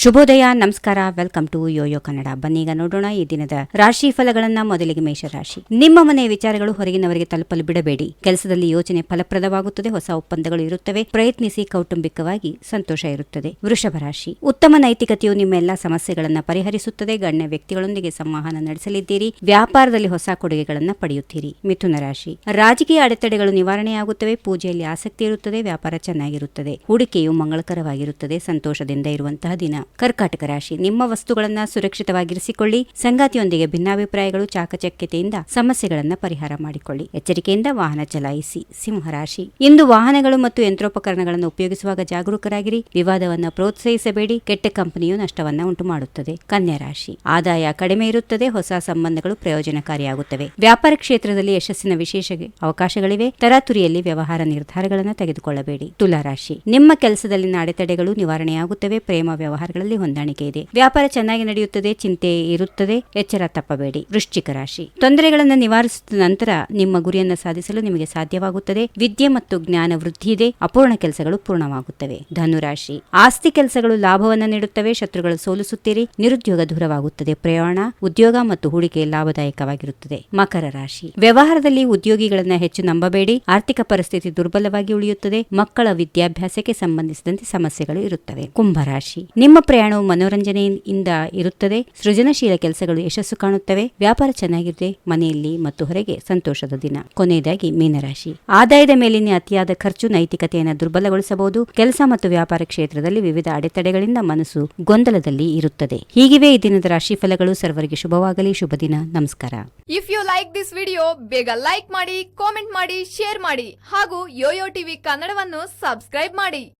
ಶುಭೋದಯ, ನಮಸ್ಕಾರ, welcome to Yoyo Kannada. ಬನ್ನೀಗ ನೋಡೋಣ ಈ ದಿನದ ರಾಶಿ ಫಲಗಳನ್ನ. ಮೊದಲಿಗೆ ಮೇಷರಾಶಿ. ನಿಮ್ಮ ಮನೆಯ ವಿಚಾರಗಳು ಹೊರಗಿನವರಿಗೆ ತಲುಪಲು ಬಿಡಬೇಡಿ. ಕೆಲಸದಲ್ಲಿ ಯೋಚನೆ ಫಲಪ್ರದವಾಗುತ್ತದೆ. ಹೊಸ ಒಪ್ಪಂದಗಳು ಇರುತ್ತವೆ. ಪ್ರಯತ್ನಿಸಿ. ಕೌಟುಂಬಿಕವಾಗಿ ಸಂತೋಷ ಇರುತ್ತದೆ. ವೃಷಭ ರಾಶಿ. ಉತ್ತಮ ನೈತಿಕತೆಯು ನಿಮ್ಮ ಎಲ್ಲಾ ಸಮಸ್ಯೆಗಳನ್ನು ಪರಿಹರಿಸುತ್ತದೆ. ಗಣ್ಯ ವ್ಯಕ್ತಿಗಳೊಂದಿಗೆ ಸಂವಹನ ನಡೆಸಲಿದ್ದೀರಿ. ವ್ಯಾಪಾರದಲ್ಲಿ ಹೊಸ ಕೊಡುಗೆಗಳನ್ನು ಪಡೆಯುತ್ತೀರಿ. ಮಿಥುನ ರಾಶಿ. ರಾಜಕೀಯ ಅಡೆತಡೆಗಳು ನಿವಾರಣೆಯಾಗುತ್ತವೆ. ಪೂಜೆಯಲ್ಲಿ ಆಸಕ್ತಿ ಇರುತ್ತದೆ. ವ್ಯಾಪಾರ ಚೆನ್ನಾಗಿರುತ್ತದೆ. ಹೂಡಿಕೆಯು ಮಂಗಳಕರವಾಗಿರುತ್ತದೆ. ಸಂತೋಷದಿಂದ ಇರುವಂತಹ ದಿನ. ಕರ್ಕಾಟಕ ರಾಶಿ. ನಿಮ್ಮ ವಸ್ತುಗಳನ್ನು ಸುರಕ್ಷಿತವಾಗಿರಿಸಿಕೊಳ್ಳಿ. ಸಂಗಾತಿಯೊಂದಿಗೆ ಭಿನ್ನಾಭಿಪ್ರಾಯಗಳು. ಚಾಕಚಕ್ಯತೆಯಿಂದ ಸಮಸ್ಯೆಗಳನ್ನು ಪರಿಹಾರ ಮಾಡಿಕೊಳ್ಳಿ. ಎಚ್ಚರಿಕೆಯಿಂದ ವಾಹನ ಚಲಾಯಿಸಿ. ಸಿಂಹರಾಶಿ. ಇಂದು ವಾಹನಗಳು ಮತ್ತು ಯಂತ್ರೋಪಕರಣಗಳನ್ನು ಉಪಯೋಗಿಸುವಾಗ ಜಾಗರೂಕರಾಗಿರಿ. ವಿವಾದವನ್ನು ಪ್ರೋತ್ಸಾಹಿಸಬೇಡಿ. ಕೆಟ್ಟ ಕಂಪನಿಯು ನಷ್ಟವನ್ನ ಉಂಟು ಮಾಡುತ್ತದೆ. ಕನ್ಯಾ ರಾಶಿ. ಆದಾಯ ಕಡಿಮೆ ಇರುತ್ತದೆ. ಹೊಸ ಸಂಬಂಧಗಳು ಪ್ರಯೋಜನಕಾರಿಯಾಗುತ್ತವೆ. ವ್ಯಾಪಾರ ಕ್ಷೇತ್ರದಲ್ಲಿ ಯಶಸ್ಸಿನ ವಿಶೇಷ ಅವಕಾಶಗಳಿವೆ. ತರಾತುರಿಯಲ್ಲಿ ವ್ಯವಹಾರ ನಿರ್ಧಾರಗಳನ್ನು ತೆಗೆದುಕೊಳ್ಳಬೇಡಿ. ತುಲಾ ರಾಶಿ. ನಿಮ್ಮ ಕೆಲಸದಲ್ಲಿನ ಅಡೆತಡೆಗಳು ನಿವಾರಣೆಯಾಗುತ್ತವೆ. ಪ್ರೇಮ ವ್ಯವಹಾರಗಳಲ್ಲಿ ಹೊಂದಾಣಿಕೆ ಇದೆ. ವ್ಯಾಪಾರ ಚೆನ್ನಾಗಿ ನಡೆಯುತ್ತದೆ. ಚಿಂತೆ ಇರುತ್ತದೆ. ಎಚ್ಚರ ತಪ್ಪಬೇಡಿ. ವೃಶ್ಚಿಕ ರಾಶಿ. ತೊಂದರೆಗಳನ್ನು ನಿವಾರಿಸಿದ ನಂತರ ನಿಮ್ಮ ಗುರಿಯನ್ನು ಸಾಧಿಸಲು ನಿಮಗೆ ಸಾಧ್ಯವಾಗುತ್ತದೆ. ವಿದ್ಯೆ ಮತ್ತು ಜ್ಞಾನ ವೃದ್ಧಿ ಇದೆ. ಅಪೂರ್ಣ ಕೆಲಸಗಳು ಪೂರ್ಣವಾಗುತ್ತವೆ. ಧನುರಾಶಿ. ಆಸ್ತಿ ಕೆಲಸಗಳು ಲಾಭವನ್ನು ನೀಡುತ್ತವೆ. ಶತ್ರುಗಳು ಸೋಲಿಸುತ್ತೀರಿ. ನಿರುದ್ಯೋಗ ದೂರವಾಗುತ್ತದೆ. ಪ್ರಯಾಣ, ಉದ್ಯೋಗ ಮತ್ತು ಹೂಡಿಕೆ ಲಾಭದಾಯಕವಾಗಿರುತ್ತದೆ. ಮಕರ ರಾಶಿ. ವ್ಯವಹಾರದಲ್ಲಿ ಉದ್ಯೋಗಿಗಳನ್ನ ಹೆಚ್ಚು ನಂಬಬೇಡಿ. ಆರ್ಥಿಕ ಪರಿಸ್ಥಿತಿ ದುರ್ಬಲವಾಗಿ ಉಳಿಯುತ್ತದೆ. ಮಕ್ಕಳ ವಿದ್ಯಾಭ್ಯಾಸಕ್ಕೆ ಸಂಬಂಧಿಸಿದಂತೆ ಸಮಸ್ಯೆಗಳು ಇರುತ್ತವೆ. ಕುಂಭರಾಶಿ. ನಿಮ್ಮ ಪ್ರಯಾಣವು ಮನೋರಂಜನೆಯಿಂದ ಇರುತ್ತದೆ. ಸೃಜನಶೀಲ ಕೆಲಸಗಳು ಯಶಸ್ಸು ಕಾಣುತ್ತವೆ. ವ್ಯಾಪಾರ ಚೆನ್ನಾಗಿದೆ. ಮನೆಯಲ್ಲಿ ಮತ್ತು ಹೊರಗೆ ಸಂತೋಷದ ದಿನ. ಕೊನೆಯದಾಗಿ ಮೀನರಾಶಿ. ಆದಾಯದ ಮೇಲಿನ ಅತಿಯಾದ ಖರ್ಚು ನೈತಿಕತೆಯನ್ನು ದುರ್ಬಲಗೊಳಿಸಬಹುದು. ಕೆಲಸ ಮತ್ತು ವ್ಯಾಪಾರ ಕ್ಷೇತ್ರದಲ್ಲಿ ವಿವಿಧ ಅಡೆತಡೆಗಳಿಂದ ಮನಸ್ಸು ಗೊಂದಲದಲ್ಲಿ ಇರುತ್ತದೆ. ಹೀಗಿವೆ ಈ ದಿನದ ರಾಶಿ ಫಲಗಳು. ಸರ್ವರಿಗೆ ಶುಭವಾಗಲಿ. ಶುಭ ದಿನ. ನಮಸ್ಕಾರ. If you like this video, ಬೇಗ ಲೈಕ್ ಮಾಡಿ, ಕಾಮೆಂಟ್ ಮಾಡಿ, ಶೇರ್ ಮಾಡಿ ಹಾಗೂ ಯೋಯೋ ಟಿವಿ ಕನ್ನಡವನ್ನು ಸಬ್ಸ್ಕ್ರೈಬ್ ಮಾಡಿ.